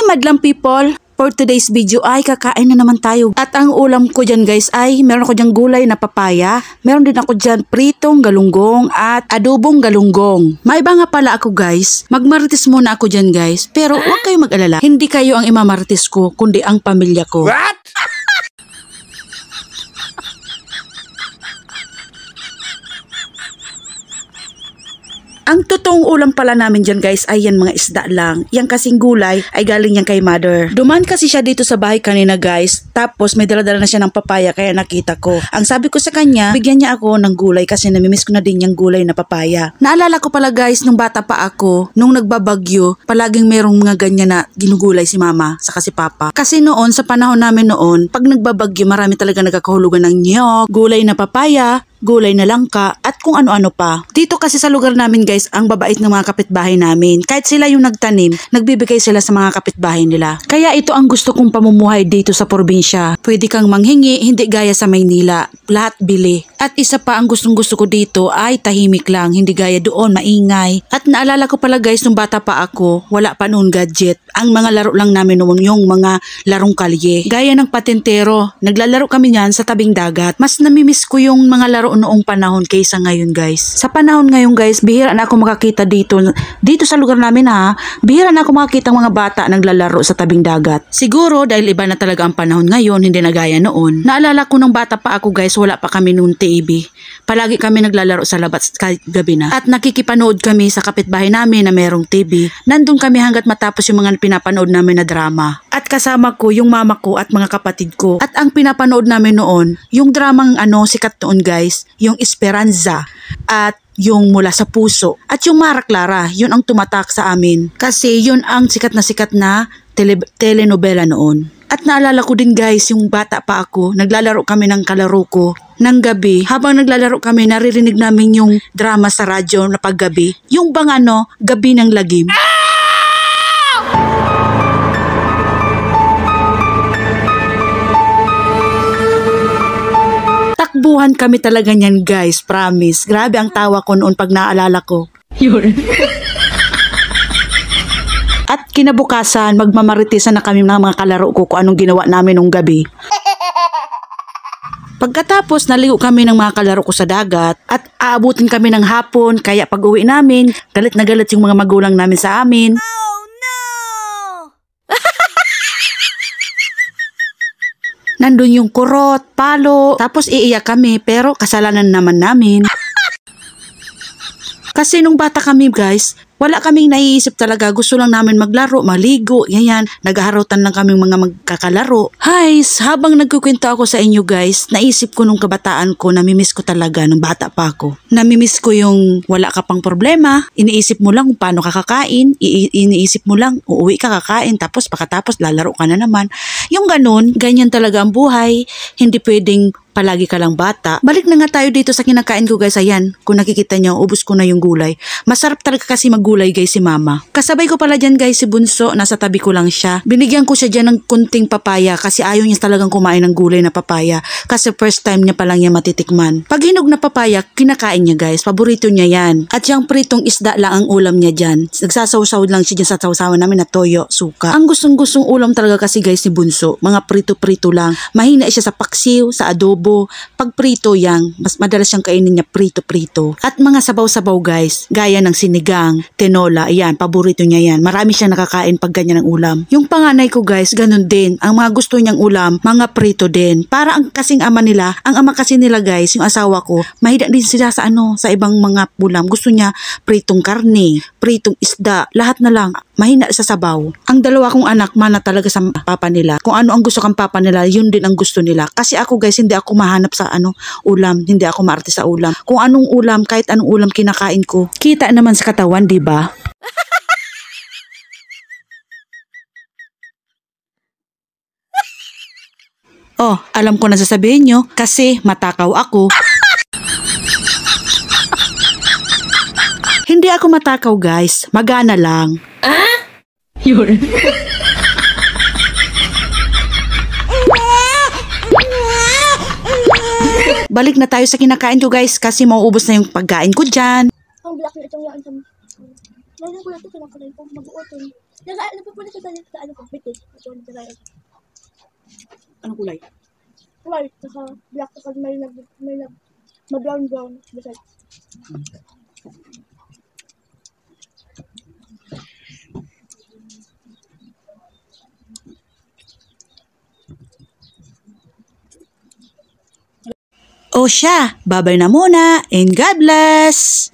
madlang people, for today's video ay kakain na naman tayo. At ang ulam ko dyan guys ay meron ako dyan gulay na papaya, meron din ako dyan pritong galunggong at adobong galunggong. May iba nga pala ako guys, magmarites muna ako dyan guys, pero huwag kayo mag-alala, hindi kayo ang imamarites ko kundi ang pamilya ko. What? Ang totoong ulam pala namin dyan guys ay yan mga isda lang. Yang kasing gulay ay galing yan kay mother. Duman kasi siya dito sa bahay kanina guys. Tapos may dala-dala na siya ng papaya kaya nakita ko. Ang sabi ko sa kanya, bigyan niya ako ng gulay kasi namimiss ko na din yung gulay na papaya. Naalala ko pala guys nung bata pa ako, nung nagbabagyo, palaging merong mga ganyan na ginugulay si mama saka si papa. Kasi noon sa panahon namin noon, pag nagbabagyo marami talaga nagkakahulugan ng niyog, gulay na papaya, gulay na langka, at kung ano-ano pa. Dito kasi sa lugar namin guys, ang babait ng mga kapitbahay namin. Kahit sila yung nagtanim, nagbibigay sila sa mga kapitbahay nila. Kaya ito ang gusto kong pamumuhay dito sa probinsya. Pwede kang manghingi, hindi gaya sa Maynila. Lahat bili. At isa pa ang gustong-gusto ko dito ay tahimik lang, hindi gaya doon, maingay. At naalala ko pala guys, nung bata pa ako, wala pa noon gadget. Ang mga laro lang namin noon yung mga larong kalye. Gaya ng patintero, naglalaro kami niyan sa tabing dagat. Mas namimiss ko yung mga laro noong panahon kaysa ngayon guys. Sa panahon ngayon guys, bihira na ako makakita dito sa lugar namin ha, bihira na ako makakita mga bata naglalaro sa tabing dagat. Siguro dahil iba na talaga ang panahon ngayon, hindi na gaya noon. Naalala ko nung bata pa ako guys, wala pa kami noon TV. Palagi kami naglalaro sa labas kahit gabi na. At nakikipanood kami sa kapitbahay namin na merong TV. Nandun kami hanggat matapos yung mga pinapanood namin na drama. At kasama ko yung mama ko at mga kapatid ko. At ang pinapanood namin noon, yung dramang sikat noon guys, yung Esperanza at yung Mula sa Puso at yung Mara Clara, yun ang tumatak sa amin kasi yun ang sikat na telenovela noon. At naalala ko din guys, yung bata pa ako, naglalaro kami ng kalaro ko ng gabi. Habang naglalaro kami, naririnig namin yung drama sa radyo na paggabi, yung bang Gabi ng Lagim. Takbuhan kami talaga niyan guys, promise. Grabe ang tawa ko noon pag naalala ko. At kinabukasan, magmamaritisan na kami ng mga kalaro ko kung anong ginawa namin nung gabi. Pagkatapos, naligo kami ng mga kalaro ko sa dagat at aabutin kami ng hapon. Kaya pag uwi namin, galit na galit yung mga magulang namin sa amin. Nandun yung kurot, palo, tapos iiyak kami pero kasalanan naman namin. Kasi nung bata kami guys, wala kaming naiisip talaga. Gusto lang namin maglaro, maligo, ganyan. Naghaharutan lang kaming mga magkakalaro. Guys, habang nagkukwento ako sa inyo guys, naisip ko nung kabataan ko, namimiss ko talaga nung bata pa ako. Namimiss ko yung wala ka pang problema. Iniisip mo lang kung paano ka kakain. Iniisip mo lang, uuwi ka kakain, tapos pagkatapos lalaro ka na naman. Yung ganun, ganyan talaga ang buhay. Hindi pwedeng palagi ka lang bata. Balik na nga tayo dito sa kinakain ko guys. Ayan, kung nakikita nyo, ubos ko na yung gulay. Masarap talaga kasi maggulay guys si mama. Kasabay ko pala dyan guys si Bunso, nasa tabi ko lang siya. Binigyan ko siya dyan ng kunting papaya kasi ayaw niya talagang kumain ng gulay na papaya. Kasi first time niya palang niya matitikman. Pag hinog na papaya, kinakain niya guys. Paborito niya yan. At yung pritong isda lang ang ulam niya dyan. Nagsasawsaw lang siya dyan sa sawsawan namin na toyo, suka. Ang gustong-gustong ulam talaga kasi guys ni Bunso. Mga prito-prito lang. Mahina siya sa paksiw, sa adobo. Pag prito yang, mas madalas siyang kainin niya prito-prito. At mga sabaw-sabaw guys, gaya ng sinigang, tinola, ayan, paborito niya yan. Marami siyang nakakain pag ganyan ang ulam. Yung panganay ko guys, ganun din. Ang mga gusto niyang ulam, mga prito din. Para ang kasing ama nila, ang ama kasi nila guys, yung asawa ko, mahina din sila sa sa ibang mga ulam. Gusto niya pritong karne, pritong isda, lahat na lang. Mahina sa sabaw. Ang dalawa kong anak, mana talaga sa papa nila. Kung ano ang gusto kang papa nila, yun din ang gusto nila. Kasi ako guys, hindi ako mahanap sa ulam. Hindi ako maarte sa ulam. Kung anong ulam, kahit anong ulam kinakain ko. Kita naman sa katawan, di ba? Oh, alam ko na sasabihin nyo, kasi matakaw ako. Hindi ako matakaw guys, magana lang. Yun. Balik na tayo sa kinakain ko guys kasi mauubos na yung pagkain ko dyan. Ang black na itong yaan sa mo. Lalo ko na ito, kinakalay ko, mag-uotong. Napupunta sa ano ko, British. Anong kulay? White, saka black, saka may ma-brown. Beside. O siya, babay na muna and God bless!